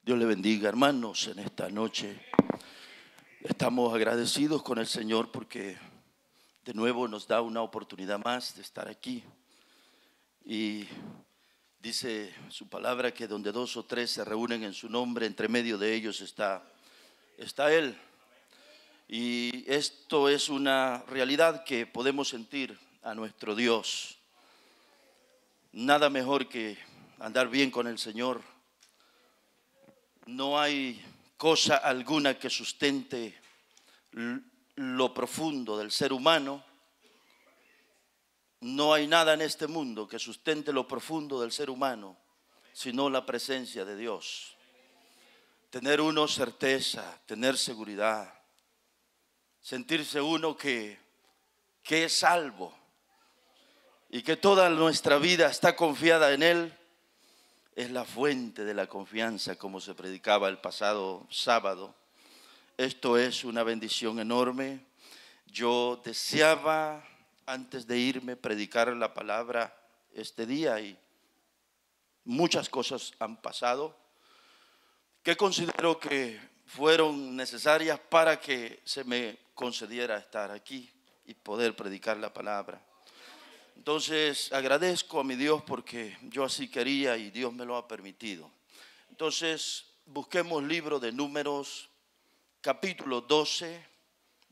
Dios le bendiga, hermanos, en esta noche. Estamos agradecidos con el Señor porque de nuevo nos da una oportunidad más de estar aquí. Y dice su palabra que donde dos o tres se reúnen en su nombre, entre medio de ellos está Él. Y esto es una realidad que podemos sentir a nuestro Dios. Nada mejor que andar bien con el Señor. No hay cosa alguna que sustente lo profundo del ser humano. No hay nada en este mundo que sustente lo profundo del ser humano, sino la presencia de Dios. Tener uno certeza, tener seguridad, sentirse uno que es salvo y que toda nuestra vida está confiada en Él, es la fuente de la confianza, como se predicaba el pasado sábado. Esto es una bendición enorme. Yo deseaba, antes de irme, predicar la palabra este día y muchas cosas han pasado que considero que fueron necesarias para que se me concediera estar aquí y poder predicar la palabra. Entonces agradezco a mi Dios porque yo así quería y Dios me lo ha permitido. Entonces busquemos libro de Números, capítulo 12,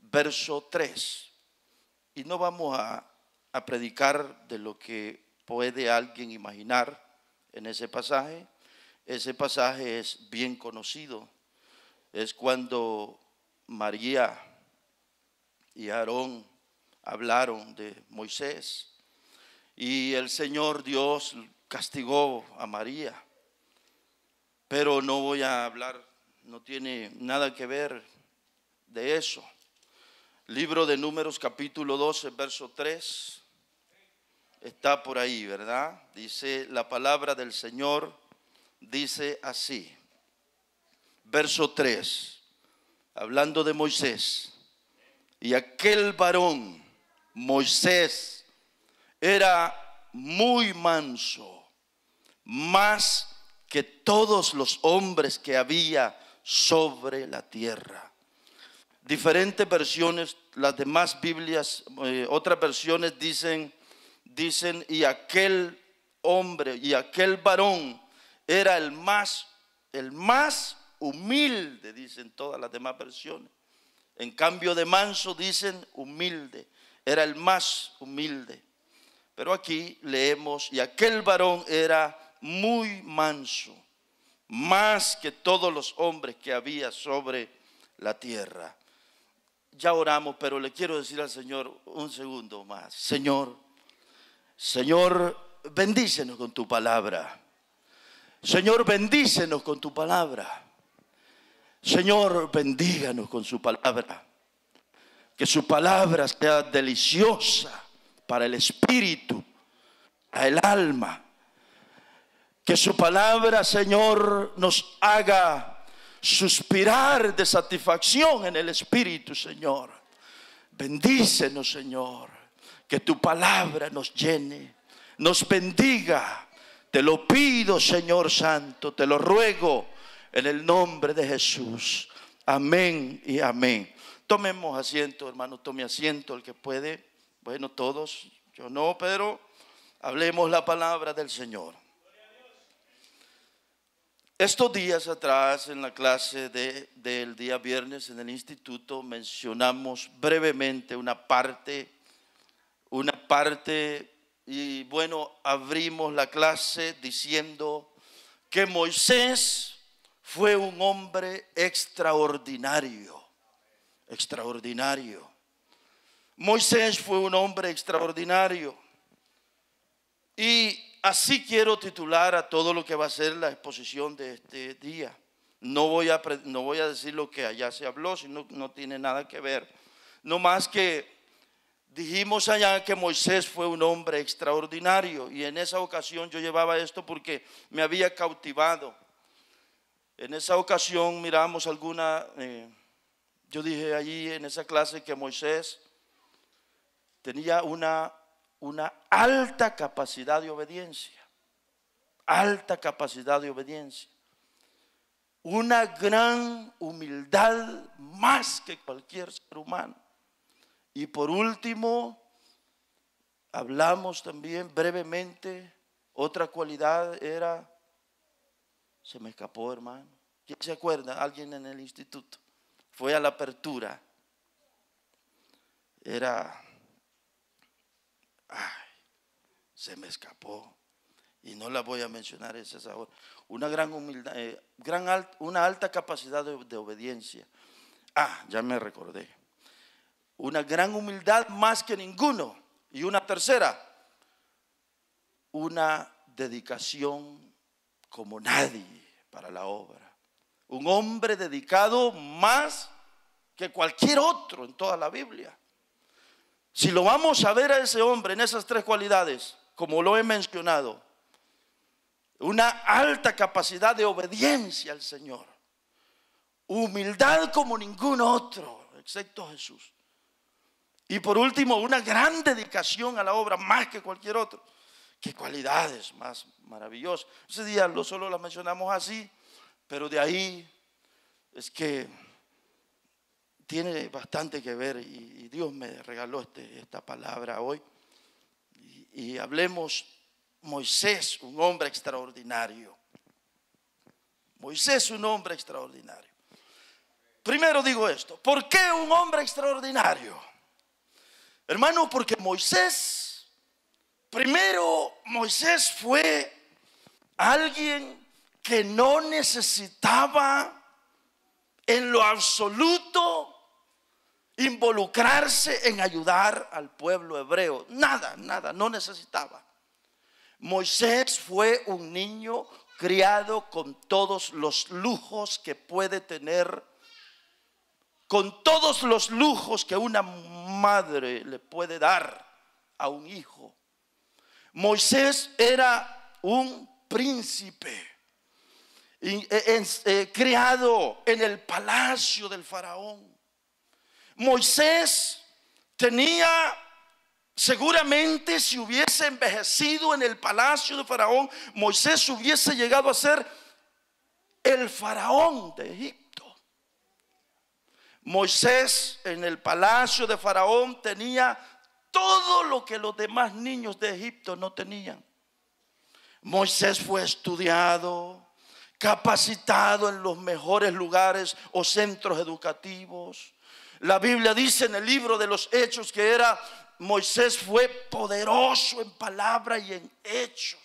verso 3. Y no vamos a predicar de lo que puede alguien imaginar en ese pasaje. Ese pasaje es bien conocido. Es cuando María y Aarón hablaron de Moisés. Y el Señor Dios castigó a María. Pero no voy a hablar, no tiene nada que ver de eso. Libro de Números, capítulo 12, verso 3. Está por ahí, ¿verdad? Dice la palabra del Señor, dice así. Verso 3, hablando de Moisés. Y aquel varón, Moisés, era muy manso, más que todos los hombres que había sobre la tierra. Diferentes versiones, las demás Biblias, otras versiones dicen, y aquel hombre y aquel varón era el más humilde, dicen todas las demás versiones. En cambio de manso dicen humilde, era el más humilde. Pero aquí leemos, y aquel varón era muy manso, más que todos los hombres que había sobre la tierra. Ya oramos, pero le quiero decir al Señor un segundo más. Señor, bendícenos con tu palabra. Señor, bendícenos con tu palabra. Señor, bendíganos con su palabra. Que su palabra sea deliciosa para el espíritu, para el alma. Que su palabra, Señor, nos haga suspirar de satisfacción en el espíritu, Señor. Bendícenos, Señor. Que tu palabra nos llene, nos bendiga. Te lo pido, Señor Santo, te lo ruego en el nombre de Jesús. Amén y amén. Tomemos asiento, hermano, tome asiento el que puede. Bueno, todos, yo no, pero hablemos la palabra del Señor. Estos días atrás, en la clase del día viernes en el instituto, mencionamos brevemente una parte, y bueno, abrimos la clase diciendo que Moisés fue un hombre extraordinario. Moisés fue un hombre extraordinario. Y así quiero titular a todo lo que va a ser la exposición de este día. No voy a decir lo que allá se habló, sino no tiene nada que ver. No más que dijimos allá que Moisés fue un hombre extraordinario. Y en esa ocasión yo llevaba esto porque me había cautivado. En esa ocasión miramos yo dije allí en esa clase que Moisés tenía una alta capacidad de obediencia. una gran humildad más que cualquier ser humano. Y por último, hablamos también brevemente, otra cualidad era, se me escapó, hermano. ¿Quién se acuerda? Alguien en el instituto. Fue a la apertura. Se me escapó. Y no la voy a mencionar esa ahora. Una gran humildad, una alta capacidad de obediencia. Ya me recordé. Una gran humildad más que ninguno. Y una tercera, una dedicación como nadie para la obra. Un hombre dedicado más que cualquier otro en toda la Biblia. Si lo vamos a ver a ese hombre en esas tres cualidades, como lo he mencionado, una alta capacidad de obediencia al Señor, humildad como ningún otro, excepto Jesús. Y por último, una gran dedicación a la obra más que cualquier otro. Qué cualidades más maravillosas. Ese día solo las mencionamos así, pero de ahí es que tiene bastante que ver y Dios me regaló esta palabra hoy. Y hablemos Moisés, un hombre extraordinario. Moisés, un hombre extraordinario. Primero digo esto, ¿por qué un hombre extraordinario? Hermano, porque Moisés fue alguien que no necesitaba en lo absoluto involucrarse en ayudar al pueblo hebreo. Nada, no necesitaba. Moisés fue un niño criado con todos los lujos que puede tener, con todos los lujos que una madre le puede dar a un hijo. Moisés era un príncipe criado en el palacio del faraón. Moisés tenía, seguramente si hubiese envejecido en el palacio del faraón, Moisés hubiese llegado a ser el faraón de Egipto. Moisés en el palacio de faraón tenía todo lo que los demás niños de Egipto no tenían. Moisés fue estudiado, capacitado en los mejores lugares o centros educativos. La Biblia dice en el libro de los Hechos que Moisés fue poderoso en palabra y en hechos.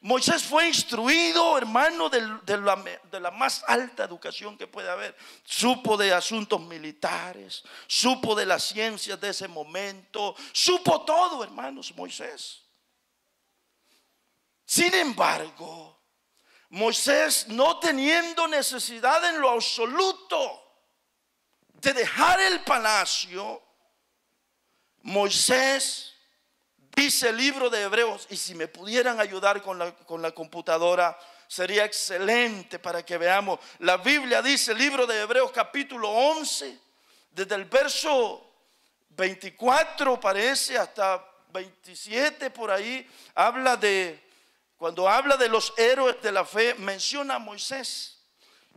Moisés fue instruido, hermano, de la más alta educación que puede haber. Supo de asuntos militares, supo de las ciencias de ese momento, supo todo, hermanos, Moisés. Sin embargo, Moisés, no teniendo necesidad en lo absoluto de dejar el palacio, Moisés, dice el libro de Hebreos, y si me pudieran ayudar con la computadora sería excelente para que veamos. La Biblia dice, el libro de Hebreos capítulo 11, desde el verso 24 parece hasta 27 por ahí, cuando habla de los héroes de la fe, menciona a Moisés.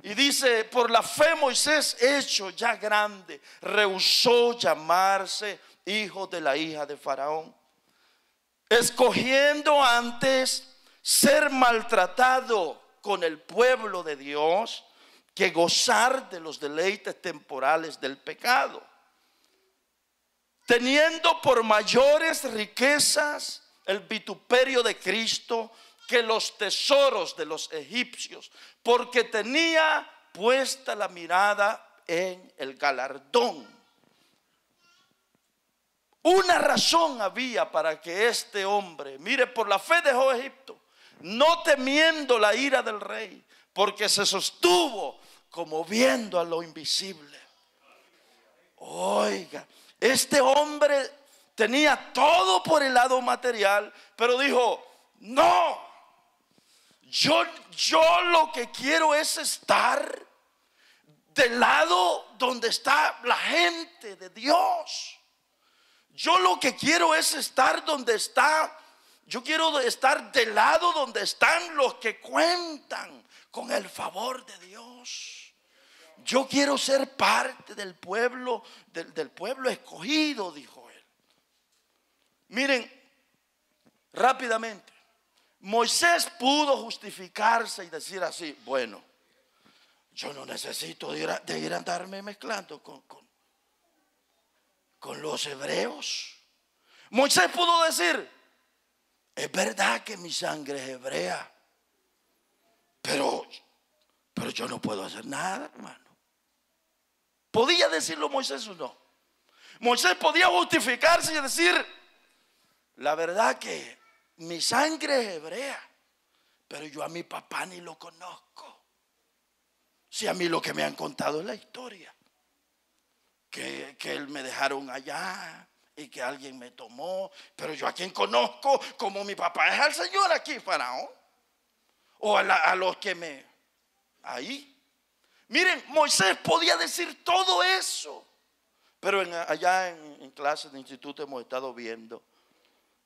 Y dice, por la fe Moisés, hecho ya grande, rehusó llamarse hijo de la hija de Faraón, escogiendo antes ser maltratado con el pueblo de Dios que gozar de los deleites temporales del pecado, teniendo por mayores riquezas el vituperio de Cristo que los tesoros de los egipcios, porque tenía puesta la mirada en el galardón. Una razón había para que este hombre, mire, por la fe dejó Egipto, no temiendo la ira del rey, porque se sostuvo como viendo a lo invisible. Oiga, este hombre tenía todo por el lado material, pero dijo, no, yo lo que quiero es estar del lado donde está la gente de Dios. Yo lo que quiero es estar donde está Yo quiero estar del lado donde están los que cuentan con el favor de Dios. Yo quiero ser parte del pueblo, del pueblo escogido, dijo él. Miren, rápidamente, Moisés pudo justificarse y decir así: bueno, yo no necesito de ir a andarme mezclando con los hebreos. Moisés pudo decir: es verdad que mi sangre es hebrea, pero yo no puedo hacer nada, hermano. ¿Podía decirlo Moisés o no? Moisés podía justificarse y decir: la verdad que mi sangre es hebrea, pero yo a mi papá ni lo conozco. Si a mí lo que me han contado es la historia, que él me dejaron allá y que alguien me tomó, pero yo a quien conozco como mi papá es al Señor aquí, Faraón, o a los que me... ahí. Miren, Moisés podía decir todo eso, pero allá en clases de instituto hemos estado viendo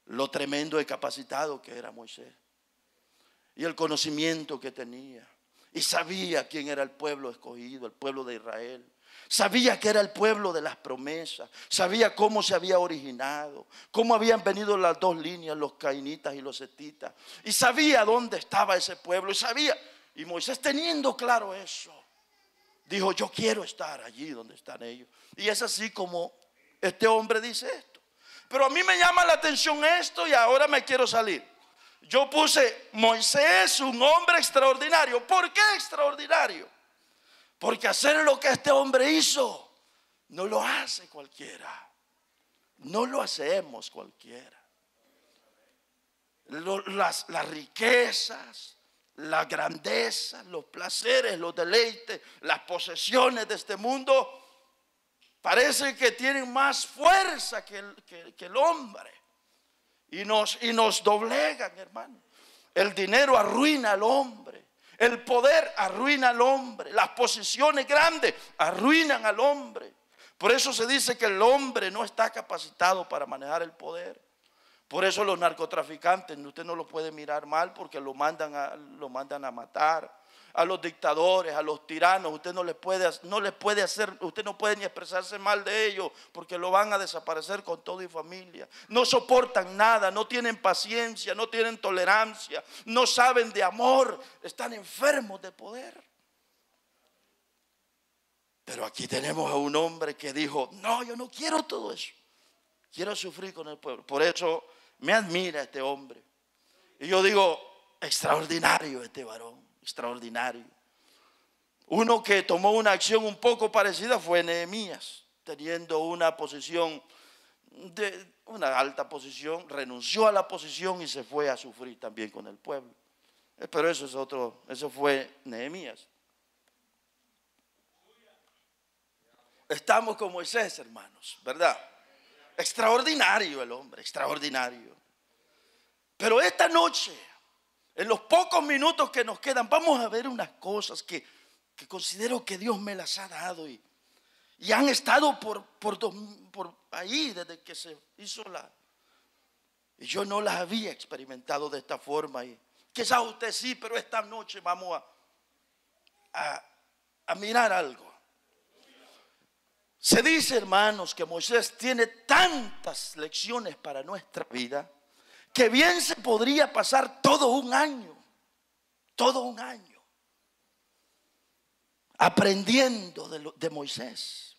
lo tremendo y capacitado que era Moisés, y el conocimiento que tenía, y sabía quién era el pueblo escogido, el pueblo de Israel. Sabía que era el pueblo de las promesas. Sabía cómo se había originado, cómo habían venido las dos líneas, los cainitas y los hetitas. Y sabía dónde estaba ese pueblo. Y Moisés, teniendo claro eso, dijo: yo quiero estar allí donde están ellos. Y es así como este hombre dice esto. Pero a mí me llama la atención esto y ahora me quiero salir. Yo puse: Moisés, un hombre extraordinario. ¿Por qué extraordinario? Porque hacer lo que este hombre hizo no lo hace cualquiera. No lo hacemos cualquiera. Las riquezas, la grandeza, los placeres, los deleites, las posesiones de este mundo parece que tienen más fuerza que el hombre. Y nos doblegan, hermano. El dinero arruina al hombre. El poder arruina al hombre. Las posiciones grandes arruinan al hombre. Por eso se dice que el hombre no está capacitado para manejar el poder. Por eso los narcotraficantes, usted no lo puede mirar mal, porque lo mandan a matar. A los dictadores, a los tiranos, usted no les puede hacer, usted no puede ni expresarse mal de ellos, porque lo van a desaparecer con todo y familia. No soportan nada, no tienen paciencia, no tienen tolerancia, no saben de amor, están enfermos de poder. Pero aquí tenemos a un hombre que dijo: no, yo no quiero todo eso, quiero sufrir con el pueblo. Por eso me admira este hombre. Y yo digo: extraordinario este varón. Extraordinario. Uno que tomó una acción un poco parecida fue Nehemías, teniendo una posición, una alta posición, renunció a la posición y se fue a sufrir también con el pueblo. Pero eso fue Nehemías. Estamos con Moisés, hermanos, ¿verdad? Extraordinario el hombre, extraordinario. Pero esta noche, en los pocos minutos que nos quedan, vamos a ver unas cosas que considero que Dios me las ha dado y han estado por ahí desde que se hizo y yo no las había experimentado de esta forma. Y quizás usted sí, pero esta noche vamos a mirar algo. Se dice, hermanos, que Moisés tiene tantas lecciones para nuestra vida que bien se podría pasar todo un año aprendiendo de Moisés.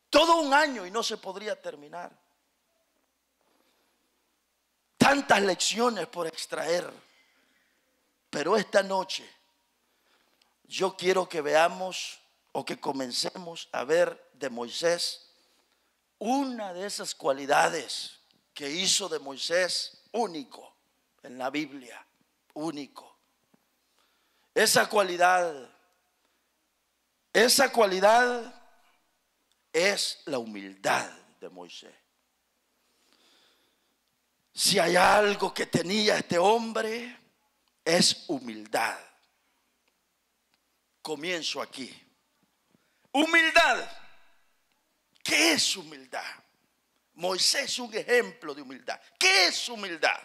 Todo un año y no se podría terminar. Tantas lecciones por extraer. Pero esta noche yo quiero que veamos o que comencemos a ver de Moisés una de esas cualidades que hizo de Moisés único en la Biblia, único. Esa cualidad es la humildad de Moisés. Si hay algo que tenía este hombre, es humildad. Comienzo aquí. Humildad. ¿Qué es humildad? Moisés es un ejemplo de humildad. ¿Qué es humildad?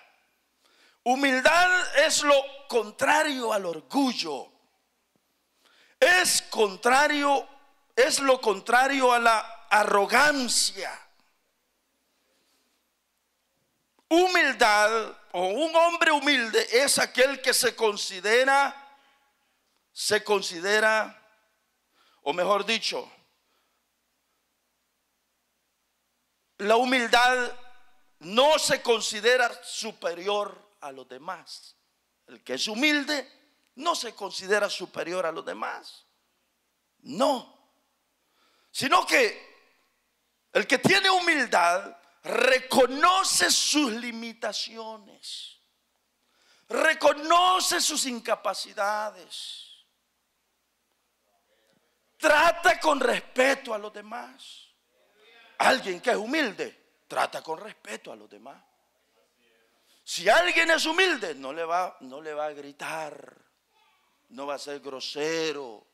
Humildad es lo contrario al orgullo. Es lo contrario a la arrogancia. Humildad o un hombre humilde es aquel que se considera, o mejor dicho, la humildad no se considera superior a los demás. El que es humilde no se considera superior a los demás. No. Sino que el que tiene humildad reconoce sus limitaciones, reconoce sus incapacidades, trata con respeto a los demás. Alguien que es humilde trata con respeto a los demás. Si alguien es humilde, no le va a gritar, no va a ser grosero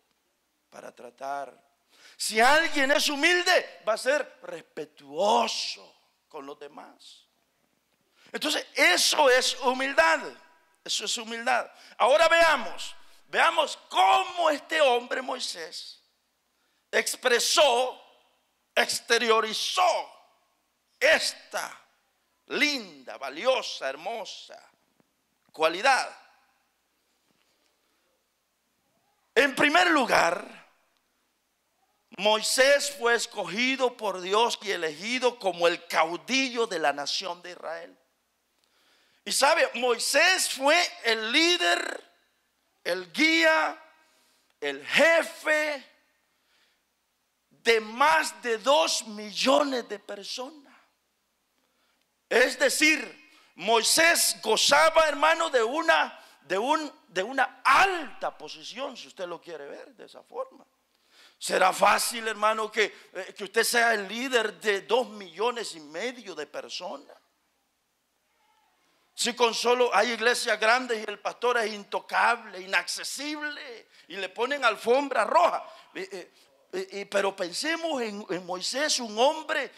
para tratar. Si alguien es humilde, va a ser respetuoso con los demás. Entonces, eso es humildad. Eso es humildad. Ahora veamos cómo este hombre Moisés exteriorizó esta linda, valiosa, hermosa cualidad. En primer lugar, Moisés fue escogido por Dios y elegido como el caudillo de la nación de Israel. Y sabe, Moisés fue el líder, el guía, el jefe de más de 2 millones de personas. Es decir, Moisés gozaba, hermano, de una alta posición, si usted lo quiere ver de esa forma. ¿Será fácil, hermano, que usted sea el líder de 2,5 millones de personas? Si con solo hay iglesias grandes y el pastor es intocable, inaccesible, y le ponen alfombra roja. Pero pensemos en Moisés, un hombre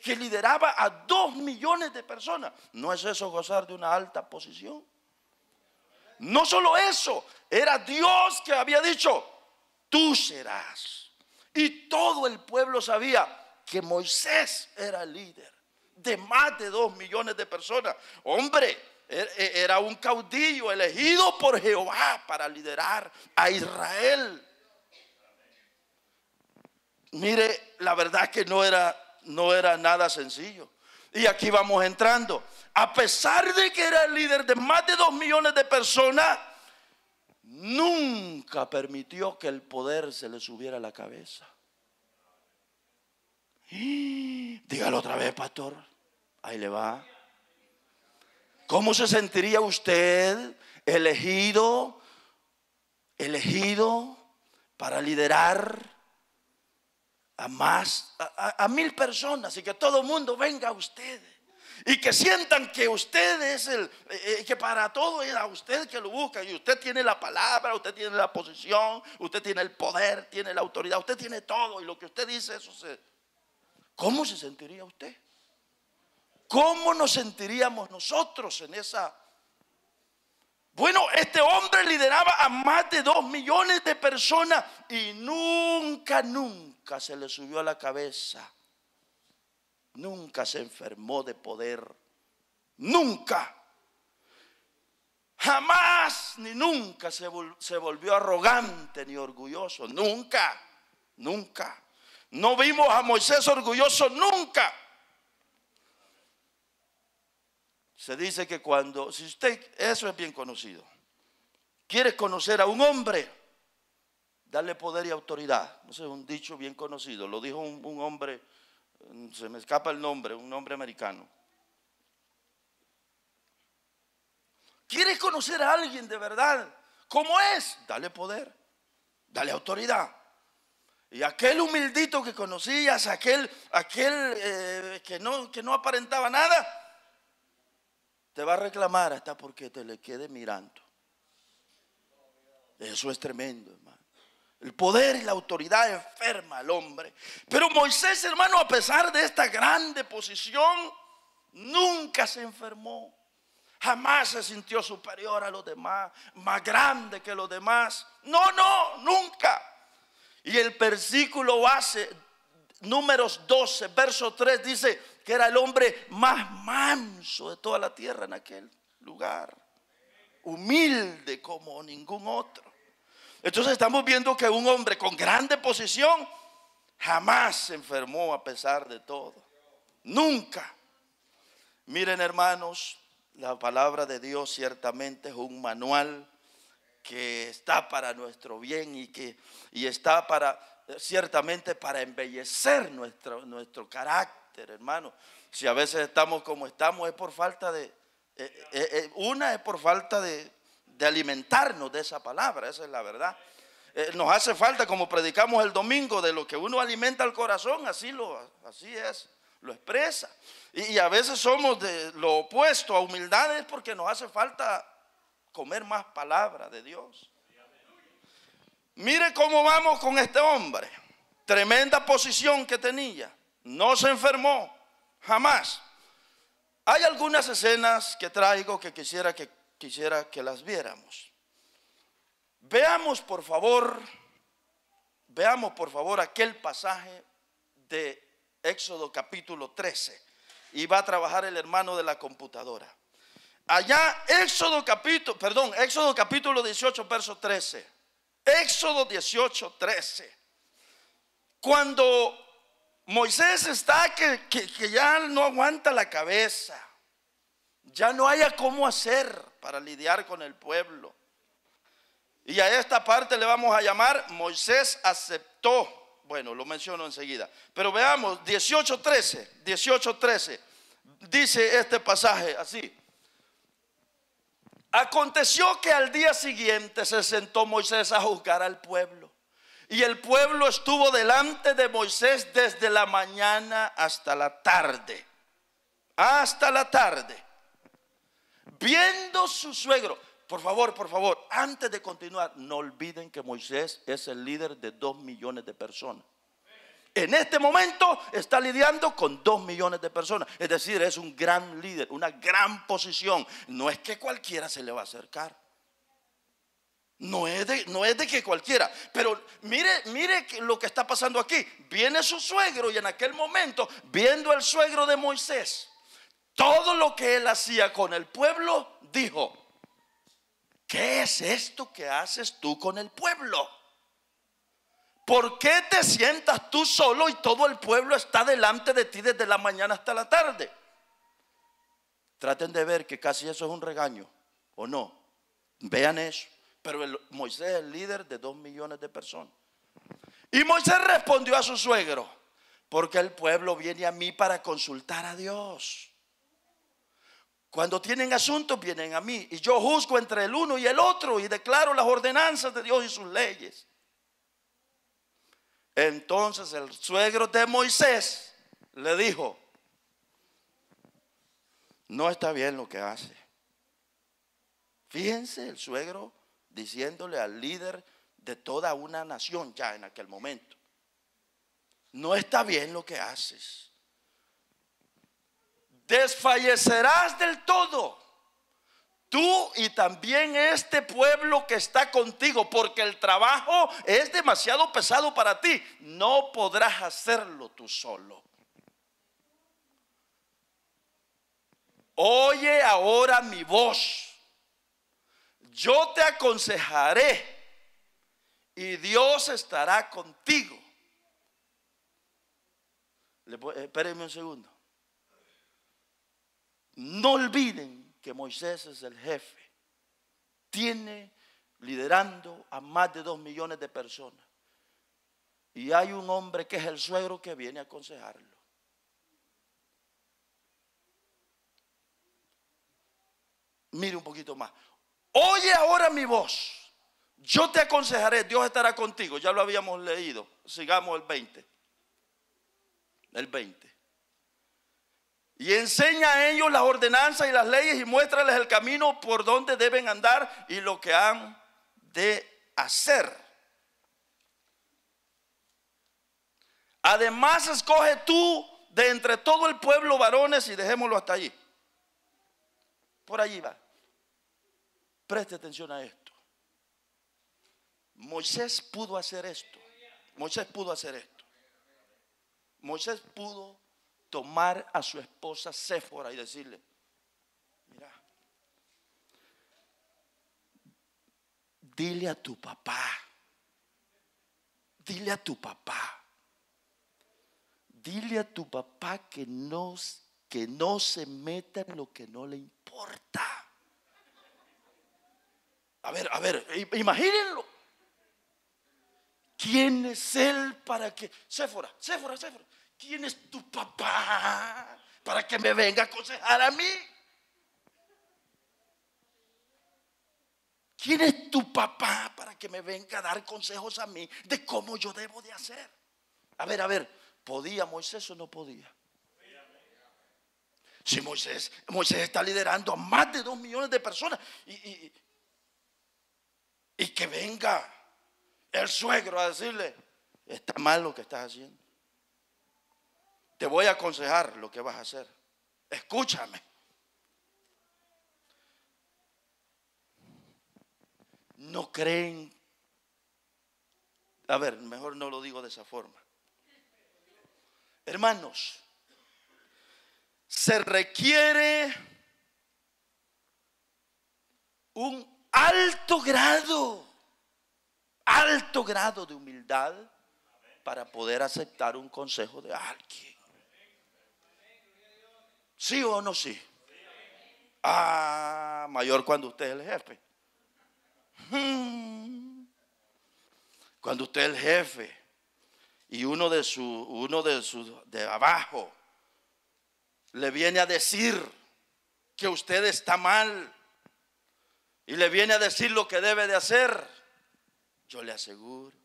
que lideraba a 2 millones de personas. ¿No es eso gozar de una alta posición? No solo eso, era Dios que había dicho: tú serás. Y todo el pueblo sabía que Moisés era el líder de más de 2 millones de personas. Hombre, era un caudillo elegido por Jehová para liderar a Israel. Mire, la verdad que no era nada sencillo. Y aquí vamos entrando. A pesar de que era el líder de más de 2 millones de personas, nunca permitió que el poder se le subiera a la cabeza. Dígalo otra vez, pastor. Ahí le va. ¿Cómo se sentiría usted elegido para liderar a 1,000 personas y que todo el mundo venga a usted y que sientan que usted es que para todo es a usted que lo busca, y usted tiene la palabra, usted tiene la posición, usted tiene el poder, tiene la autoridad, usted tiene todo, y lo que usted dice, ¿cómo se sentiría usted? ¿Cómo nos sentiríamos nosotros en esa? Bueno, este hombre lideraba a más de 2 millones de personas y nunca se le subió a la cabeza. Nunca se enfermó de poder. Nunca. Jamás ni nunca se volvió arrogante ni orgulloso. Nunca. No vimos a Moisés orgulloso nunca. Se dice que si usted, eso es bien conocido, quiere conocer a un hombre, darle poder y autoridad. No sé, un dicho bien conocido, lo dijo un hombre, se me escapa el nombre, un hombre americano. ¿Quieres conocer a alguien de verdad? ¿Cómo es? Dale poder, dale autoridad. Y aquel humildito que conocías, aquel que no aparentaba nada, te va a reclamar hasta porque te le quede mirando. Eso es tremendo, hermano. El poder y la autoridad enferma al hombre. Pero Moisés, hermano, a pesar de esta grande posición, nunca se enfermó. Jamás se sintió superior a los demás, más grande que los demás. No, no, nunca. Y el versículo base, Números 12, verso 3, dice que era el hombre más manso de toda la tierra en aquel lugar. Humilde como ningún otro. Entonces estamos viendo que un hombre con grande posición jamás se enfermó a pesar de todo. Nunca. Miren, hermanos, la palabra de Dios ciertamente es un manual que está para nuestro bien y está ciertamente para embellecer nuestro carácter, hermano. Si a veces estamos como estamos es por falta de es por falta de alimentarnos de esa palabra. Esa es la verdad. Nos hace falta, como predicamos el domingo, de lo que uno alimenta al corazón, así es, lo expresa. Y a veces somos de lo opuesto a humildad, es porque nos hace falta comer más palabra de Dios. Mire cómo vamos con este hombre. Tremenda posición que tenía. No se enfermó, jamás. Hay algunas escenas que traigo que quisiera que las viéramos. Veamos por favor aquel pasaje de Éxodo capítulo 13. Y va a trabajar el hermano de la computadora. Allá Éxodo capítulo 18, verso 13. Éxodo 18, 13. Cuando Moisés está que ya no aguanta la cabeza, ya no haya cómo hacer para lidiar con el pueblo. Y a esta parte le vamos a llamar Moisés aceptó. Bueno, lo menciono enseguida. Pero veamos 18:13. Dice este pasaje así. Aconteció que al día siguiente se sentó Moisés a juzgar al pueblo. Y el pueblo estuvo delante de Moisés desde la mañana hasta la tarde. Hasta la tarde. Viendo su suegro. Por favor, antes de continuar, no olviden que Moisés es el líder de 2 millones de personas. En este momento está lidiando con 2 millones de personas. Es decir, es un gran líder, una gran posición. No es que cualquiera se le va a acercar. No es de que cualquiera. Pero mire lo que está pasando aquí. Viene su suegro y en aquel momento, viendo el suegro de Moisés, todo lo que él hacía con el pueblo, dijo: ¿qué es esto que haces tú con el pueblo? ¿Por qué te sientas tú solo y todo el pueblo está delante de ti desde la mañana hasta la tarde? Traten de ver que casi eso es un regaño, ¿o no? Vean eso. Pero Moisés es el líder de 2 millones de personas. Y Moisés respondió a su suegro: porque el pueblo viene a mí para consultar a Dios. Cuando tienen asuntos vienen a mí, y yo juzgo entre el uno y el otro y declaro las ordenanzas de Dios y sus leyes. Entonces el suegro de Moisés le dijo: no está bien lo que hace. Fíjense, el suegro diciéndole al líder de toda una nación ya en aquel momento: no está bien lo que haces. Desfallecerás del todo, tú y también este pueblo que está contigo, porque el trabajo es demasiado pesado para ti. No podrás hacerlo tú solo. Oye ahora mi voz. Yo te aconsejaré y Dios estará contigo. Espérenme un segundo. No olviden que Moisés es el jefe. Tiene liderando a más de 2 millones de personas. Y hay un hombre que es el suegro que viene a aconsejarlo. Mire un poquito más. Oye ahora mi voz. Yo te aconsejaré, Dios estará contigo. Ya lo habíamos leído. Sigamos el 20. El 20. Y enseña a ellos las ordenanzas y las leyes y muéstrales el camino por donde deben andar y lo que han de hacer. Además escoge tú de entre todo el pueblo varones, y dejémoslo hasta allí. Por allí va. Preste atención a esto. Moisés pudo hacer esto. Moisés pudo hacer esto. Moisés pudo tomar a su esposa Séfora y decirle: mira, dile a tu papá, dile a tu papá, dile a tu papá que no se meta en lo que no le importa. A ver, imagínenlo. ¿Quién es él para que? Séfora, ¿quién es tu papá para que me venga a aconsejar a mí? ¿Quién es tu papá para que me venga a dar consejos a mí de cómo yo debo de hacer? A ver, ¿podía Moisés o no podía? Si Moisés está liderando a más de 2 millones de personas y que venga el suegro a decirle: está mal lo que estás haciendo, te voy a aconsejar lo que vas a hacer, escúchame. No creen, a ver, mejor no lo digo de esa forma. Hermanos, se requiere un alto grado de humildad para poder aceptar un consejo de alguien. ¿Sí o no sí? Mayor cuando usted es el jefe. Cuando usted es el jefe y uno de abajo le viene a decir que usted está mal y le viene a decir lo que debe de hacer, yo le aseguro,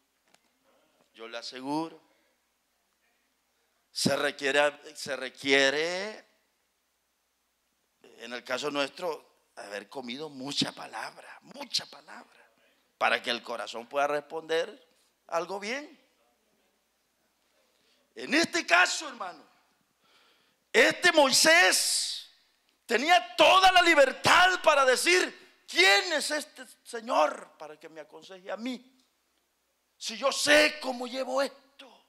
se requiere, en el caso nuestro, haber comido mucha palabra, para que el corazón pueda responder algo bien. En este caso, hermano, este Moisés tenía toda la libertad para decir: ¿quién es este señor para que me aconseje a mí? Si yo sé cómo llevo esto,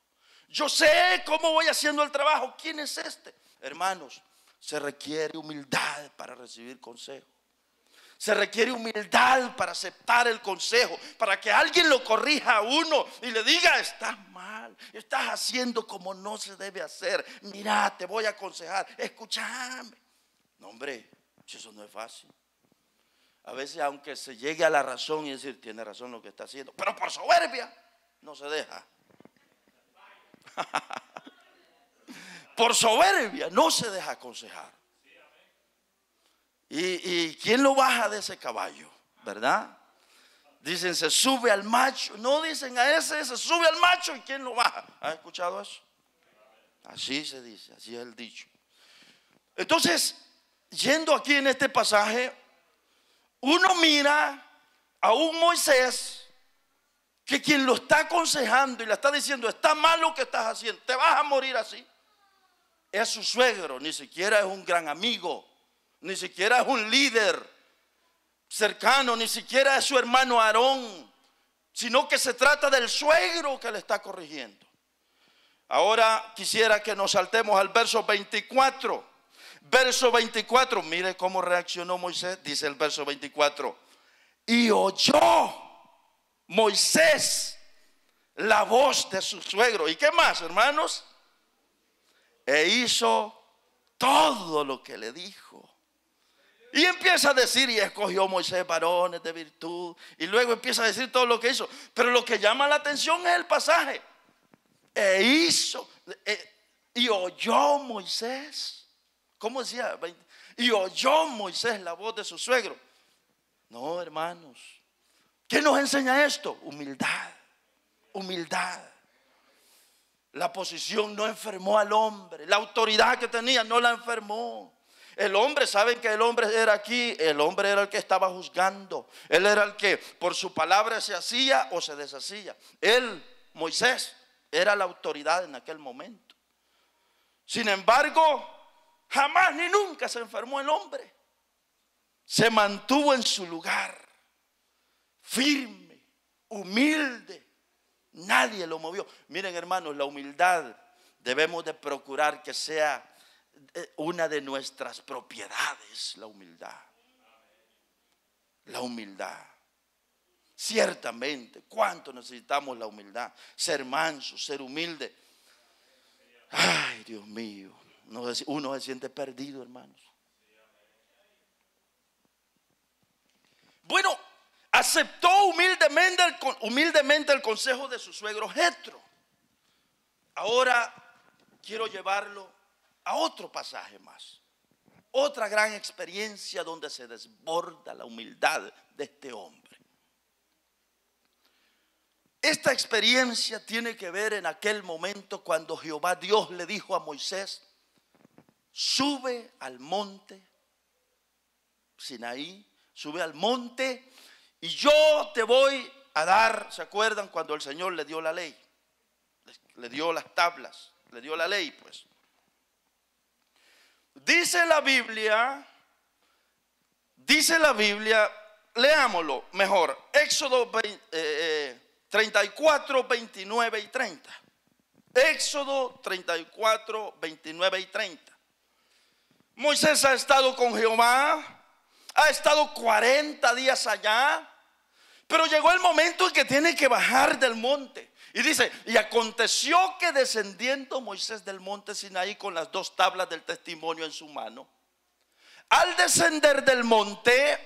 yo sé cómo voy haciendo el trabajo, ¿quién es este? Hermanos, se requiere humildad para recibir consejo. Se requiere humildad para aceptar el consejo, para que alguien lo corrija a uno y le diga: estás mal, estás haciendo como no se debe hacer. Mira, te voy a aconsejar, escúchame. No, hombre, eso no es fácil. A veces, aunque se llegue a la razón y decir: tiene razón lo que está haciendo, pero por soberbia no se deja. Por soberbia no se deja aconsejar. ¿Y quién lo baja de ese caballo? ¿Verdad? Dicen: se sube al macho. No dicen a ese, se sube al macho. ¿Y quién lo baja? ¿Has escuchado eso? Así se dice, así es el dicho. Entonces, yendo aquí en este pasaje, uno mira a un Moisés que quien lo está aconsejando y le está diciendo: está mal lo que estás haciendo, te vas a morir así, es su suegro. Ni siquiera es un gran amigo, ni siquiera es un líder cercano, ni siquiera es su hermano Aarón, sino que se trata del suegro que le está corrigiendo. Ahora quisiera que nos saltemos al verso 24. Verso 24, mire cómo reaccionó Moisés. Dice el verso 24: y oyó Moisés la voz de su suegro. ¿Y qué más, hermanos? E hizo todo lo que le dijo. Y empieza a decir: y escogió Moisés varones de virtud. Y luego empieza a decir todo lo que hizo. Pero lo que llama la atención es el pasaje: e hizo, y oyó Moisés. ¿Cómo decía? Y oyó Moisés la voz de su suegro. No, hermanos, ¿qué nos enseña esto? Humildad. La posición no enfermó al hombre. La autoridad que tenía no la enfermó. El hombre, ¿saben que el hombre era aquí? El hombre era el que estaba juzgando. Él era el que por su palabra se hacía o se deshacía. Él, Moisés, era la autoridad en aquel momento. Sin embargo, jamás ni nunca se enfermó el hombre. se mantuvo en su lugar, firme, humilde. Nadie lo movió. Miren, hermanos, la humildad debemos de procurar que sea una de nuestras propiedades. La humildad. La humildad. Ciertamente, ¿cuánto necesitamos la humildad? Ser manso, ser humilde. Ay, Dios mío, uno se siente perdido, hermanos. Bueno, aceptó humildemente el consejo de su suegro Jetro. Ahora quiero llevarlo a otro pasaje más. Otra gran experiencia donde se desborda la humildad de este hombre. Esta experiencia tiene que ver en aquel momento cuando Jehová Dios le dijo a Moisés: sube al monte Sinaí, sube al monte y yo te voy a dar. ¿Se acuerdan cuando el Señor le dio la ley? Le dio las tablas, le dio la ley, pues. Dice la Biblia, leámoslo mejor, Éxodo 34, 29 y 30. Éxodo 34, 29 y 30. Moisés ha estado con Jehová, ha estado 40 días allá, pero llegó el momento en que tiene que bajar del monte. Y dice: y aconteció que descendiendo Moisés del monte Sinaí con las 2 tablas del testimonio en su mano, al descender del monte,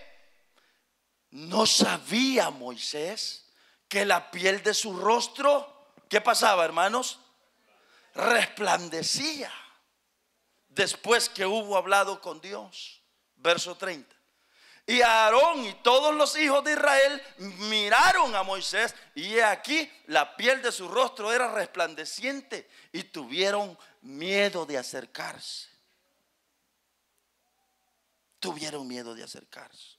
no sabía Moisés que la piel de su rostro, ¿qué pasaba, hermanos? Resplandecía después que hubo hablado con Dios. Verso 30. Y Aarón y todos los hijos de Israel miraron a Moisés, y he aquí la piel de su rostro era resplandeciente, y tuvieron miedo de acercarse. Tuvieron miedo de acercarse.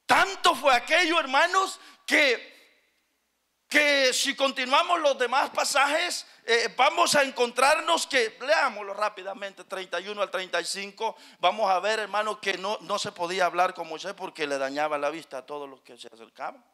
Tanto fue aquello, hermanos, que si continuamos los demás pasajes, vamos a encontrarnos que, leámoslo rápidamente, 31 al 35, vamos a ver, hermanos, que no se podía hablar con Moisés porque le dañaba la vista a todos los que se acercaban.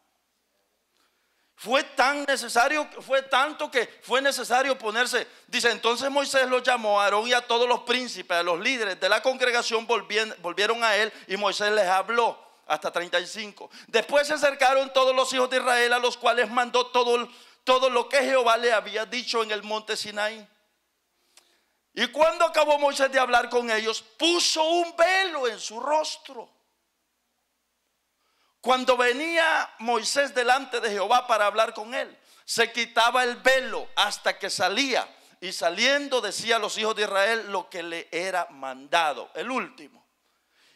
Fue tanto que fue necesario ponerse. Dice: entonces Moisés los llamó a Aarón y a todos los príncipes, a los líderes de la congregación volvieron a él, y Moisés les habló. Hasta 35. Después se acercaron todos los hijos de Israel, a los cuales mandó todo lo que Jehová le había dicho en el monte Sinaí. Y cuando acabó Moisés de hablar con ellos, puso un velo en su rostro. Cuando venía Moisés delante de Jehová para hablar con él, se quitaba el velo hasta que salía, y saliendo decía a los hijos de Israel lo que le era mandado. El último.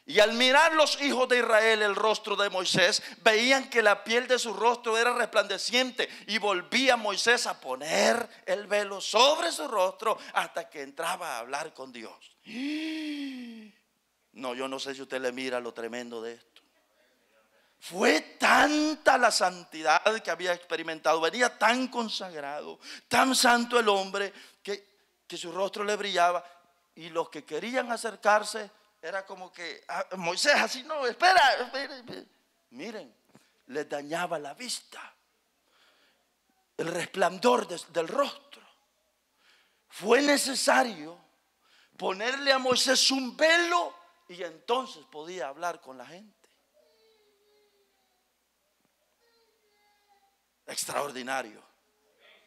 Y al mirar los hijos de Israel el rostro de Moisés, veían que la piel de su rostro era resplandeciente, y volvía Moisés a poner el velo sobre su rostro hasta que entraba a hablar con Dios. No, yo no sé si usted le mira lo tremendo de esto. Fue tanta la santidad que había experimentado, venía tan consagrado, tan santo el hombre, que su rostro le brillaba, y los que querían acercarse era como que: Moisés, así no, espera. Miren, les dañaba la vista, el resplandor del rostro. Fue necesario ponerle a Moisés un velo, y entonces podía hablar con la gente. Extraordinario,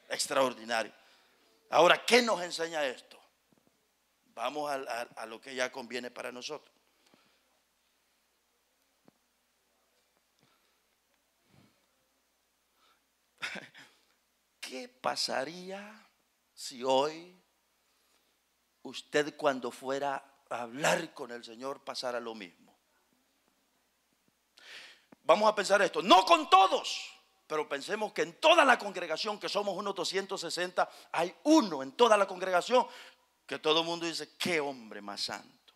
extraordinario. Ahora, ¿qué nos enseña esto? Vamos a lo que ya conviene para nosotros. ¿Qué pasaría si hoy usted, cuando fuera a hablar con el Señor, pasara lo mismo? Vamos a pensar esto, no con todos, pero pensemos que en toda la congregación, que somos unos 260, hay uno en toda la congregación que todo el mundo dice: qué hombre más santo,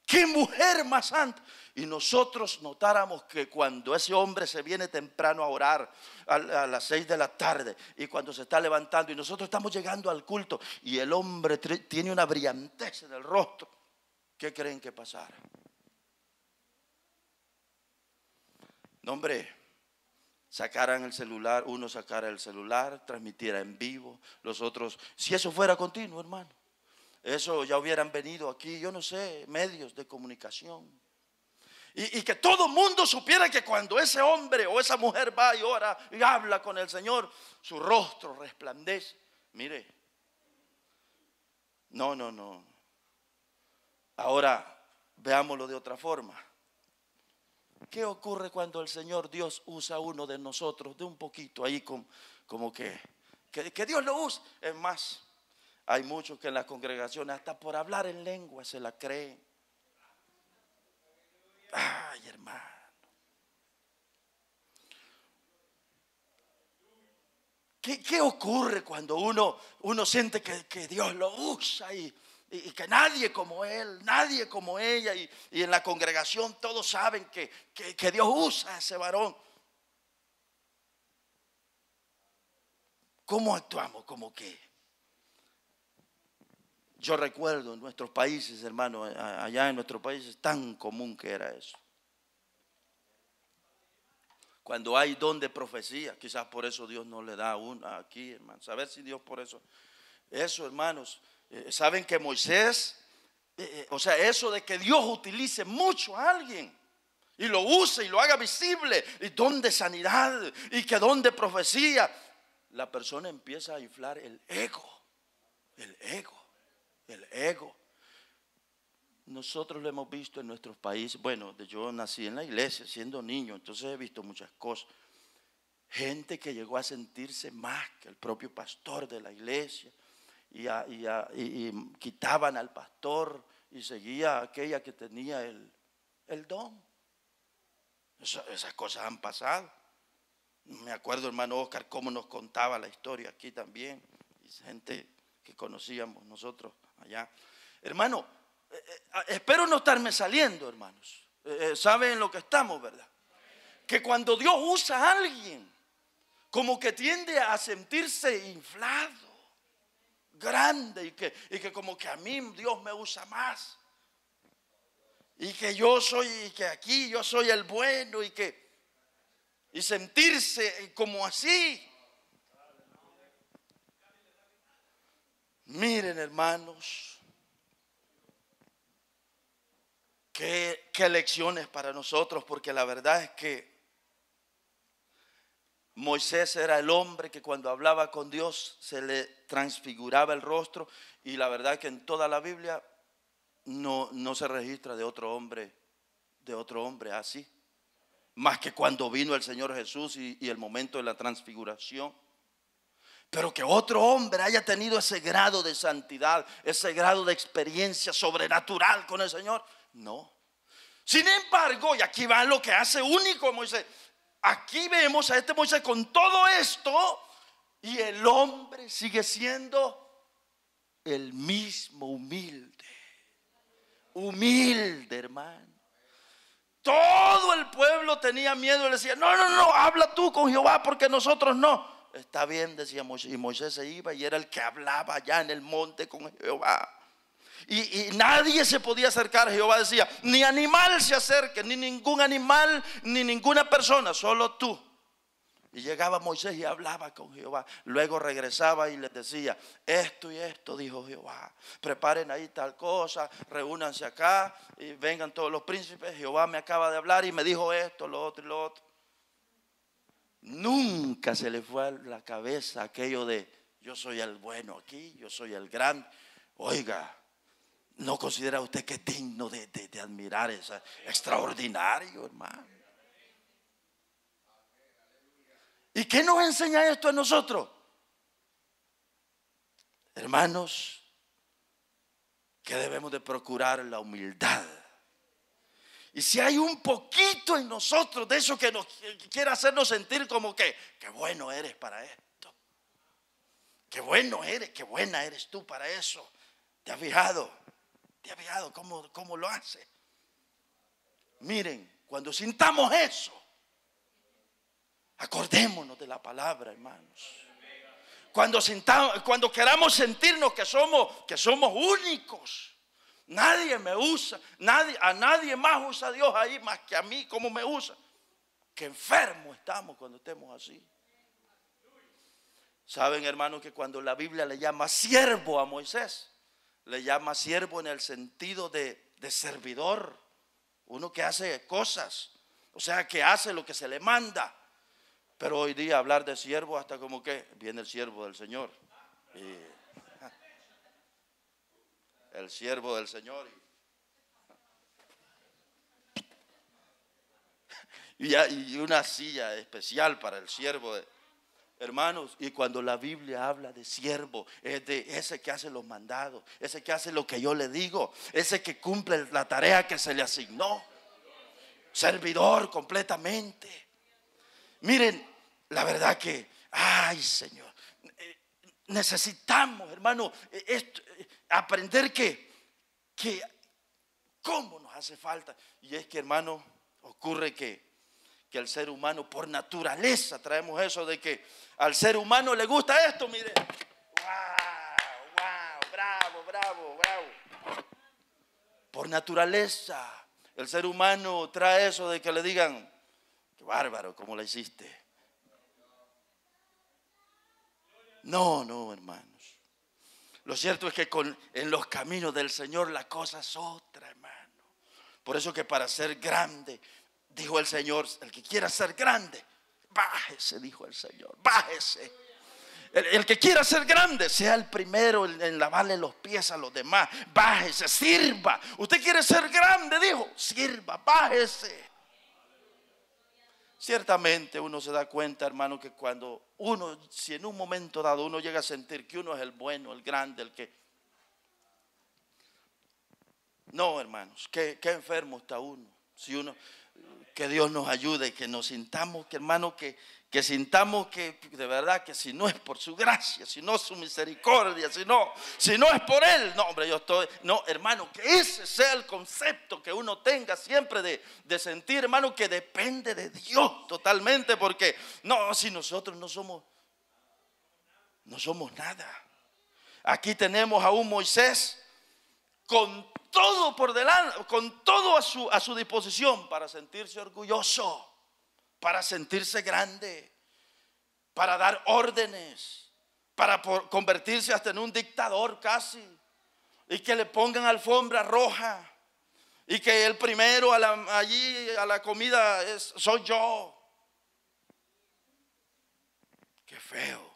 qué mujer más santa. Y nosotros notáramos que cuando ese hombre se viene temprano a orar a las 6 de la tarde, y cuando se está levantando, y nosotros estamos llegando al culto, y el hombre tiene una brillantez en el rostro, ¿qué creen que pasara? No, hombre, sacaran el celular, uno sacara el celular, transmitiera en vivo, los otros, si eso fuera continuo, hermano, eso ya hubieran venido aquí, yo no sé, medios de comunicación. Y que todo el mundo supiera que cuando ese hombre o esa mujer va y ora y habla con el Señor, su rostro resplandece. Mire, no. Ahora veámoslo de otra forma. ¿Qué ocurre cuando el Señor Dios usa a uno de nosotros de un poquito ahí como que Dios lo usa? Es más, hay muchos que en las congregaciones hasta por hablar en lengua se la creen. Ay, hermano. ¿Qué ocurre cuando uno siente que Dios lo usa y que nadie como él, nadie como ella, y en la congregación todos saben que Dios usa a ese varón? ¿Cómo actuamos? ¿Cómo qué? Yo recuerdo en nuestros países, hermano, allá en nuestros países tan común que era eso. Cuando hay don de profecía, quizás por eso Dios no le da una aquí, hermanos. A ver si Dios por eso. Eso, hermanos, saben que Moisés, o sea, eso de que Dios utilice mucho a alguien y lo use y lo haga visible, y don de sanidad y que don de profecía, la persona empieza a inflar el ego. Nosotros lo hemos visto en nuestros países. Bueno, yo nací en la iglesia siendo niño, entonces he visto muchas cosas. Gente que llegó a sentirse más que el propio pastor de la iglesia y quitaban al pastor y seguía aquella que tenía el don. Esas cosas han pasado. Me acuerdo, hermano Oscar, cómo nos contaba la historia aquí también. Gente que conocíamos nosotros allá. Hermano, espero no estarme saliendo, hermanos. Saben lo que estamos, ¿verdad? Que cuando Dios usa a alguien, como que tiende a sentirse inflado, grande, y que como que a mí Dios me usa más. Y que y que aquí yo soy el bueno, y sentirse como así. Miren, hermanos, qué lecciones para nosotros, porque la verdad es que Moisés era el hombre que cuando hablaba con Dios se le transfiguraba el rostro, y la verdad es que en toda la Biblia no se registra de otro hombre así, más que cuando vino el Señor Jesús y el momento de la transfiguración. Pero que otro hombre haya tenido ese grado de santidad, ese grado de experiencia sobrenatural con el Señor, no. Sin embargo, y aquí va lo que hace único Moisés. Aquí vemos a este Moisés con todo esto, y el hombre sigue siendo el mismo humilde, hermano. Todo el pueblo tenía miedo y le decía: no, habla tú con Jehová, porque nosotros no. Está bien, decía Moisés, y Moisés se iba y era el que hablaba allá en el monte con Jehová. Y nadie se podía acercar. Jehová decía: ni animal se acerque, ni ningún animal, ni ninguna persona, solo tú. Y llegaba Moisés y hablaba con Jehová. Luego regresaba y les decía: esto y esto dijo Jehová, preparen ahí tal cosa, reúnanse acá y vengan todos los príncipes. Jehová me acaba de hablar y me dijo esto, lo otro y lo otro. Nunca se le fue a la cabeza aquello de: yo soy el bueno aquí, yo soy el grande. Oiga, ¿no considera usted que es digno de admirar eso? Extraordinario, hermano. ¿Y qué nos enseña esto a nosotros? Hermanos, que debemos de procurar la humildad. Y si hay un poquito en nosotros de eso que nos quiere hacernos sentir como que qué bueno eres para esto, qué bueno eres, qué buena eres tú para eso. ¿Te has fijado? ¿Cómo lo hace? Miren, cuando sintamos eso, acordémonos de la palabra, hermanos. Cuando queramos sentirnos que somos únicos. Nadie me usa, a nadie más usa Dios ahí más que a mí, como me usa. que enfermos estamos cuando estemos así. Saben, hermanos, que cuando la Biblia le llama siervo a Moisés, le llama siervo en el sentido de servidor, uno que hace cosas, o sea, que hace lo que se le manda. Pero hoy día hablar de siervo hasta como que viene el siervo del Señor. El siervo del Señor. Y una silla especial para el siervo. Hermanos, y cuando la Biblia habla de siervo, es de ese que hace los mandados, ese que hace lo que yo le digo, ese que cumple la tarea que se le asignó. Servidor completamente. Miren, la verdad que, ay Señor, necesitamos, hermano, aprender que cómo nos hace falta. Y es que, hermano, ocurre que el ser humano por naturaleza traemos eso de que al ser humano le gusta esto, mire. Wow, bravo. Por naturaleza, el ser humano trae eso de que le digan, qué bárbaro, ¿cómo la hiciste? No, hermanos. Lo cierto es que en los caminos del Señor la cosa es otra, hermano. Por eso que para ser grande, dijo el Señor, el que quiera ser grande, bájese, dijo el Señor, bájese. El que quiera ser grande, sea el primero en lavarle los pies a los demás. Bájese, sirva. Usted quiere ser grande, dijo, sirva, bájese. Ciertamente uno se da cuenta, hermano, que cuando si en un momento dado uno llega a sentir que uno es el bueno, el grande, el que... No, hermanos, qué enfermo está uno. Si uno, que Dios nos ayude, que nos sintamos, que hermano, que sintamos que de verdad que si no es por su gracia, si no es su misericordia, si no es por Él, no, hombre, no, hermano, que ese sea el concepto que uno tenga siempre de sentir, hermano, que depende de Dios totalmente, porque no, si nosotros no somos nada. Aquí tenemos a un Moisés con todo por delante, con todo a su disposición para sentirse orgulloso, para sentirse grande, para dar órdenes, para convertirse hasta en un dictador casi, y que le pongan alfombra roja, y que el primero allí a la comida soy yo. Qué feo.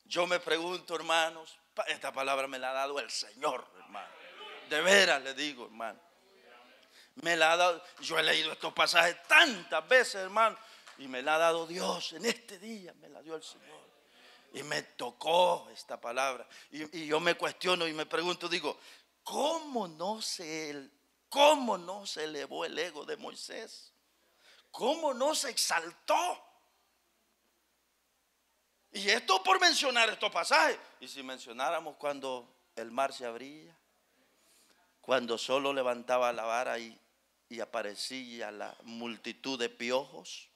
Yo me pregunto, hermanos, esta palabra me la ha dado el Señor, hermano. De veras le digo, hermano. Me la ha dado, yo he leído estos pasajes tantas veces, hermano, y me la ha dado Dios en este día, me la dio el Señor. Y me tocó esta palabra. Y yo me cuestiono y me pregunto, digo, ¿cómo no se elevó el ego de Moisés? ¿Cómo no se exaltó? Y esto por mencionar estos pasajes. Y si mencionáramos cuando el mar se abría, cuando solo levantaba la vara y aparecía la multitud de piojos,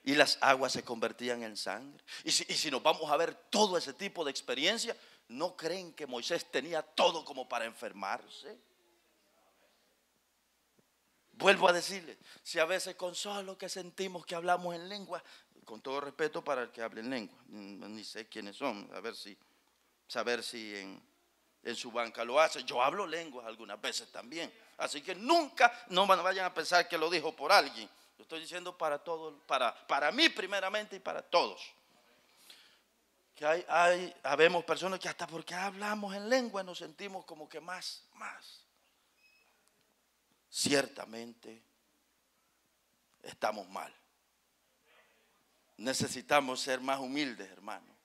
y las aguas se convertían en sangre. Y si nos vamos a ver todo ese tipo de experiencia, ¿no creen que Moisés tenía todo como para enfermarse? Vuelvo a decirles, si a veces con solo que sentimos que hablamos en lengua, con todo respeto para el que hable en lengua, ni sé quiénes son, saber si en su banca lo hace. Yo hablo lenguas algunas veces también, así que nunca no vayan a pensar que lo dijo por alguien. Lo estoy diciendo para todos, para mí primeramente y para todos. Que habemos personas que hasta porque hablamos en lengua nos sentimos como que más. Ciertamente estamos mal. Necesitamos ser más humildes, hermano.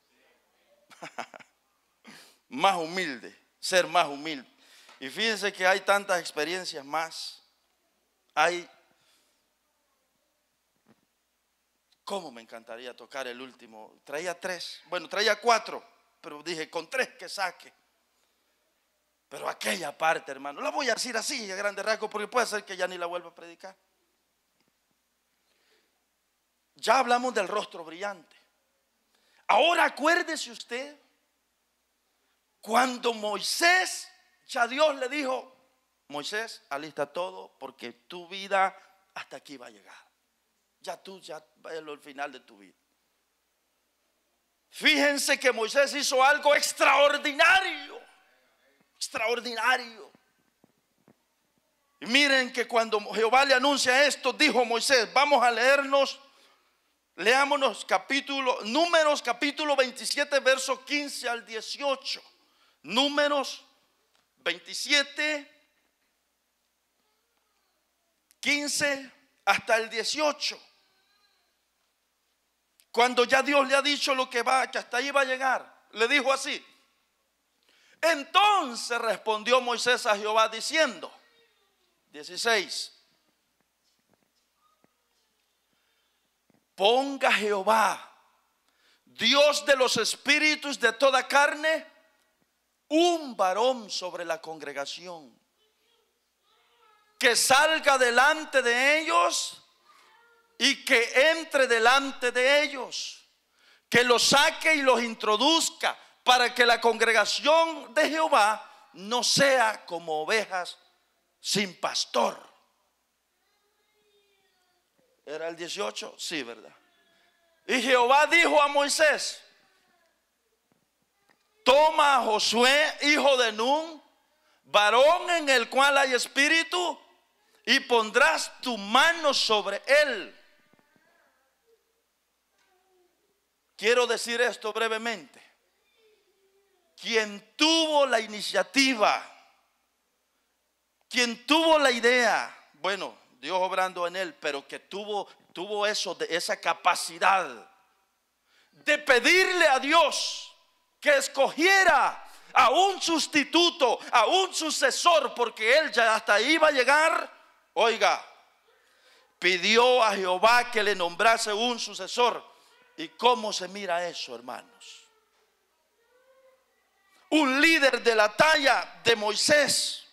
Más humildes, ser más humildes. Y fíjense que hay tantas experiencias más. ¿Cómo me encantaría tocar el último? Traía 3, traía 4, pero dije con 3 que saque. Pero aquella parte, hermano, la voy a decir así a grande rasgos porque puede ser que ya ni la vuelva a predicar. Ya hablamos del rostro brillante. Ahora acuérdese usted cuando Moisés, ya Dios le dijo, Moisés, alista todo porque tu vida hasta aquí va a llegar. Ya es el final de tu vida. Fíjense que Moisés hizo algo extraordinario. Extraordinario. Y miren que cuando Jehová le anuncia esto, dijo Moisés, vamos a leámonos Números capítulo 27, versos 15 al 18. Números 27, 15 hasta el 18. Cuando ya Dios le ha dicho lo que hasta ahí va a llegar, le dijo así. Entonces respondió Moisés a Jehová diciendo, 16. Ponga Jehová, Dios de los espíritus de toda carne, un varón sobre la congregación, que salga delante de ellos y que entre delante de ellos, que los saque y los introduzca, para que la congregación de Jehová no sea como ovejas sin pastor. ¿Era el 18? Sí, ¿verdad? Y Jehová dijo a Moisés, toma a Josué, hijo de Nun, varón en el cual hay espíritu, y pondrás tu mano sobre él. Quiero decir esto brevemente. Quien tuvo la iniciativa, quien tuvo la idea, bueno, Dios obrando en él, pero que tuvo esa capacidad de pedirle a Dios que escogiera a un sustituto, a un sucesor, porque él ya hasta ahí iba a llegar. Oiga, pidió a Jehová que le nombrase un sucesor. ¿Y cómo se mira eso, hermanos? Un líder de la talla de Moisés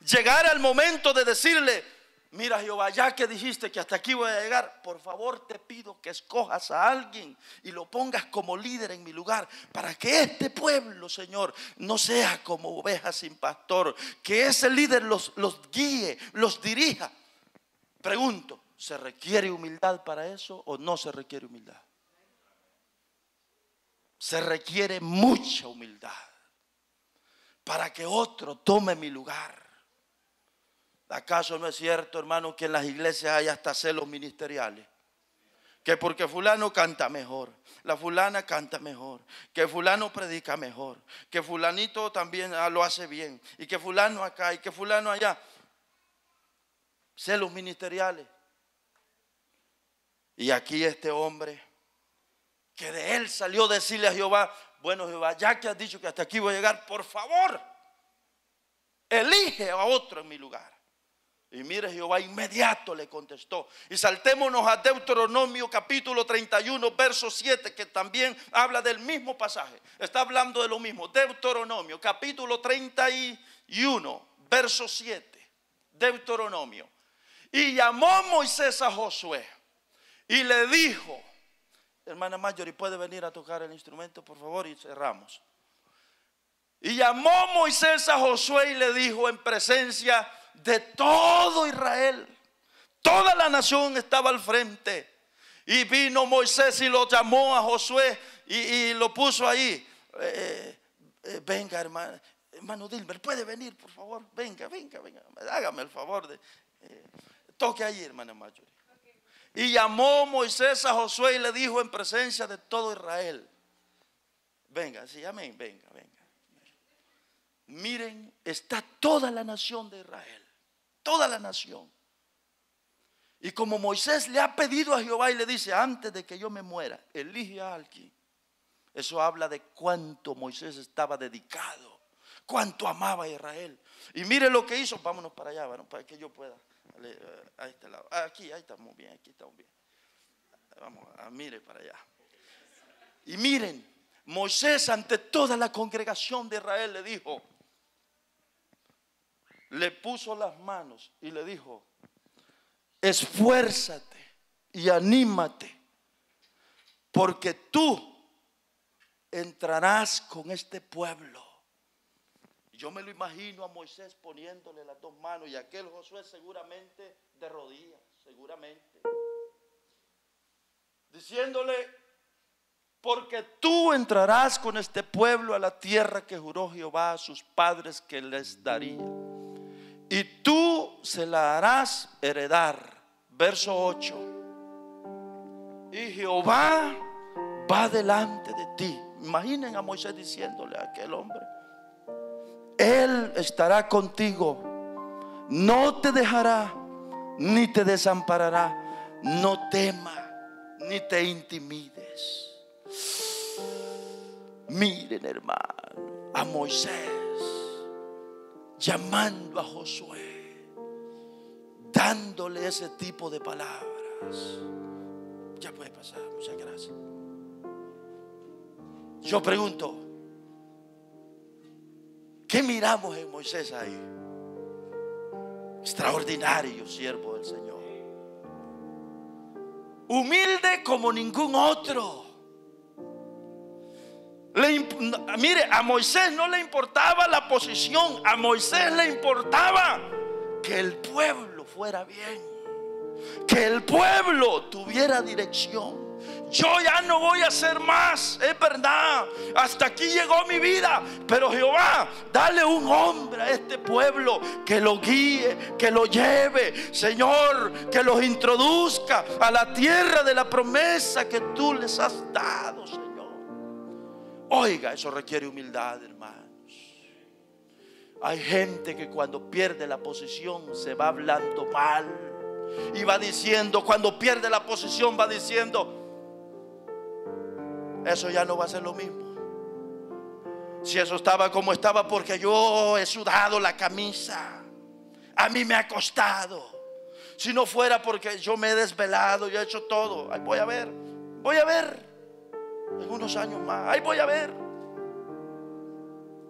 llegar al momento de decirle, mira Jehová, ya que dijiste que hasta aquí voy a llegar, por favor te pido que escojas a alguien y lo pongas como líder en mi lugar, para que este pueblo, Señor, no sea como ovejas sin pastor, que ese líder los guíe, los dirija. Pregunto, ¿se requiere humildad para eso o no se requiere humildad? Se requiere mucha humildad para que otro tome mi lugar. ¿Acaso no es cierto, hermano, que en las iglesias hay hasta celos ministeriales? Que porque fulano canta mejor, la fulana canta mejor, que fulano predica mejor, que fulanito también lo hace bien, y que fulano acá y que fulano allá. Celos ministeriales. Y aquí este hombre, que de él salió a decirle a Jehová, bueno Jehová, ya que has dicho que hasta aquí voy a llegar, por favor, elige a otro en mi lugar. Y mire, Jehová inmediato le contestó. Y saltémonos a Deuteronomio capítulo 31, verso 7, que también habla del mismo pasaje. Está hablando de lo mismo. Deuteronomio capítulo 31, verso 7. Deuteronomio. Y llamó Moisés a Josué y le dijo, hermana Marjorie, ¿puede venir a tocar el instrumento, por favor? Y cerramos. Y llamó Moisés a Josué y le dijo en presencia de todo Israel, toda la nación estaba al frente, y vino Moisés y lo llamó a Josué y lo puso ahí. Venga, hermano Dilber, ¿puede venir, por favor? Venga, hágame el favor de toque ahí, hermana Marjorie. Y llamó Moisés a Josué y le dijo en presencia de todo Israel, venga, sí, amén, venga. Miren, está toda la nación de Israel, toda la nación. Y como Moisés le ha pedido a Jehová y le dice, antes de que yo me muera, elige a alguien. Eso habla de cuánto Moisés estaba dedicado, cuánto amaba a Israel. Y mire lo que hizo, vámonos para allá, ¿no? Para que yo pueda. A este lado. Aquí, ahí estamos bien, aquí estamos bien. Vamos, mire para allá. Y miren, Moisés ante toda la congregación de Israel le dijo, le puso las manos y le dijo, esfuérzate y anímate, porque tú entrarás con este pueblo. Yo me lo imagino a Moisés poniéndole las dos manos y aquel Josué seguramente de rodillas, seguramente. Diciéndole, porque tú entrarás con este pueblo a la tierra que juró Jehová a sus padres que les daría. Y tú se la harás heredar. Verso 8. Y Jehová va delante de ti. Imaginen a Moisés diciéndole a aquel hombre: Él estará contigo, no te dejará ni te desamparará. No temas ni te intimides. Miren, hermano, a Moisés llamando a Josué, dándole ese tipo de palabras. Ya puede pasar, muchas gracias. Yo pregunto, ¿qué miramos en Moisés ahí? Extraordinario siervo del Señor, humilde como ningún otro. Mire, a Moisés no le importaba la posición, a Moisés le importaba que el pueblo fuera bien, que el pueblo tuviera dirección. Yo ya no voy a hacer más, es verdad, hasta aquí llegó mi vida, pero Jehová, dale un hombre a este pueblo que lo guíe, que lo lleve, Señor, que los introduzca a la tierra de la promesa que tú les has dado, Señor. Oiga, eso requiere humildad, hermanos. Hay gente que cuando pierde la posición se va hablando mal y va diciendo, cuando pierde la posición va diciendo, eso ya no va a ser lo mismo. Si eso estaba como estaba porque yo he sudado la camisa, a mí me ha costado. Si no fuera porque yo me he desvelado y he hecho todo, ahí voy a ver en unos años más, ahí voy a ver.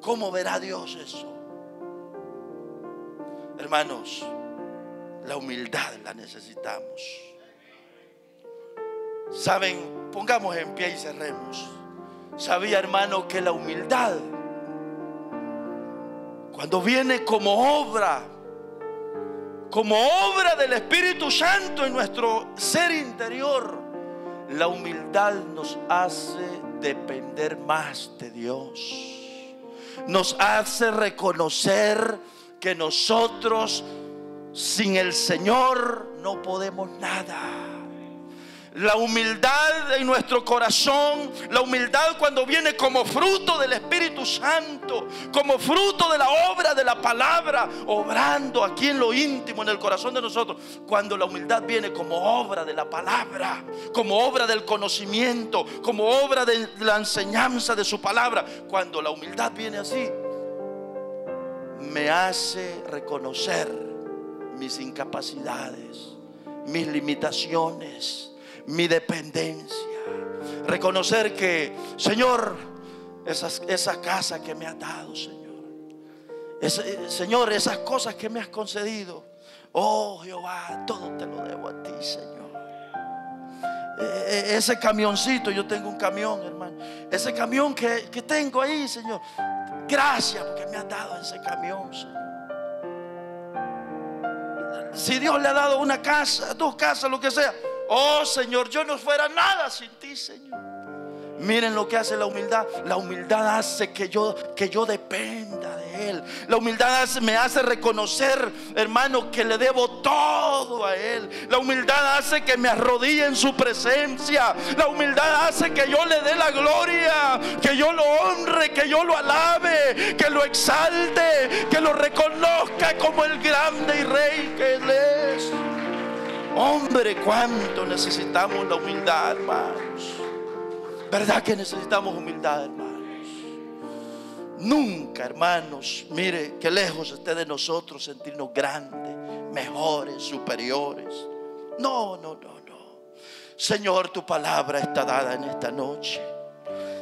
¿Cómo verá Dios eso? Hermanos, la humildad la necesitamos. Saben, pongamos en pie y cerremos. Sabía, hermano, que la humildad, cuando viene como obra del Espíritu Santo en nuestro ser interior, la humildad nos hace depender más de Dios. Nos hace reconocer que nosotros sin el Señor no podemos nada. La humildad en nuestro corazón, la humildad cuando viene como fruto del Espíritu Santo, como fruto de la obra de la palabra, obrando aquí en lo íntimo, en el corazón de nosotros. Cuando la humildad viene como obra de la palabra, como obra del conocimiento, como obra de la enseñanza de su palabra. Cuando la humildad viene así, me hace reconocer mis incapacidades, mis limitaciones, mi dependencia. Reconocer que, Señor, esa casa que me has dado, Señor, esas cosas que me has concedido, oh Jehová, todo te lo debo a ti, Señor. Ese camioncito, yo tengo un camión, hermano, ese camión que tengo ahí, Señor, gracias porque me has dado ese camión, Señor. Si Dios le ha dado una casa, 2 casas, lo que sea, oh Señor, yo no fuera nada sin ti, Señor. Miren lo que hace la humildad. La humildad hace que yo dependa de Él. La humildad me hace reconocer, hermano, que le debo todo a Él. La humildad hace que me arrodille en su presencia. La humildad hace que yo le dé la gloria, que yo lo honre, que yo lo alabe, que lo exalte, que lo reconozca como el grande y rey que Él es. Hombre, cuánto necesitamos la humildad, hermanos. ¿Verdad que necesitamos humildad, hermanos? Nunca, hermanos, mire, que lejos esté de nosotros sentirnos grandes, mejores, superiores. No. Señor, tu palabra está dada en esta noche.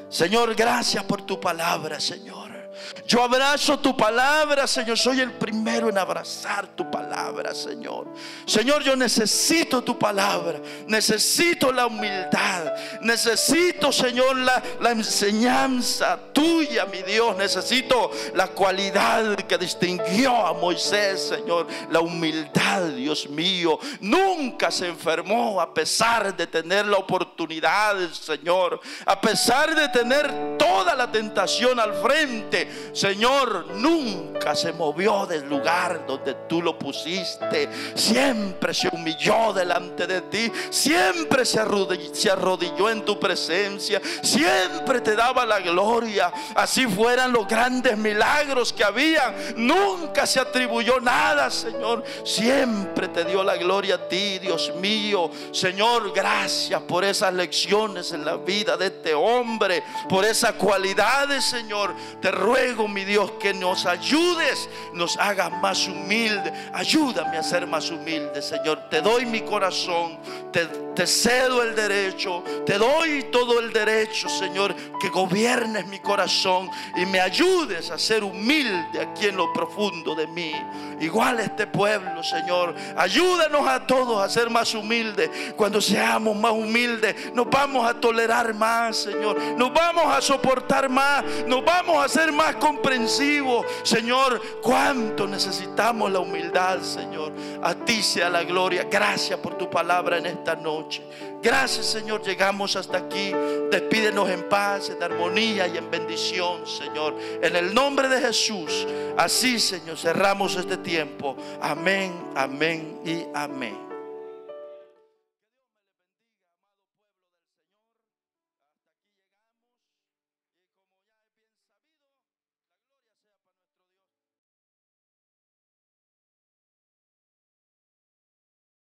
Señor, gracias por tu palabra, Señor. Yo abrazo tu palabra, Señor. Soy el primero en abrazar tu palabra, Señor. Señor, yo necesito tu palabra. Necesito la humildad. Necesito, Señor, la enseñanza tuya, mi Dios. Necesito la cualidad que distinguió a Moisés, Señor. La humildad, Dios mío. Nunca se enfermó a pesar de tener la oportunidad, Señor. A pesar de tener toda la tentación al frente, Señor, nunca se movió del lugar donde tú lo pusiste. Siempre se humilló delante de ti. Siempre se arrodilló en tu presencia. Siempre te daba la gloria. Así fueran los grandes milagros que habían, nunca se atribuyó nada, Señor. Siempre te dio la gloria a ti, Dios mío. Señor, gracias por esas lecciones en la vida de este hombre, por esas cualidades, Señor. Te ruego, mi Dios, que nos ayudes, nos hagas más humildes. Ayúdame a ser más humilde, Señor. Te doy mi corazón, te cedo el derecho, te doy todo el derecho, Señor, que gobiernes mi corazón y me ayudes a ser humilde aquí en lo profundo de mí. Igual este pueblo, Señor, ayúdanos a todos a ser más humildes. Cuando seamos más humildes, nos vamos a tolerar más, Señor. Nos vamos a soportar más, nos vamos a ser más comprensivos, Señor. Cuánto necesitamos la humildad, Señor. A ti sea la gloria. Gracias por tu palabra en esta noche. Gracias, Señor. Llegamos hasta aquí. Despídenos en paz, en armonía y en bendición, Señor. En el nombre de Jesús. Así, Señor, cerramos este tiempo. Amén, amén y amén.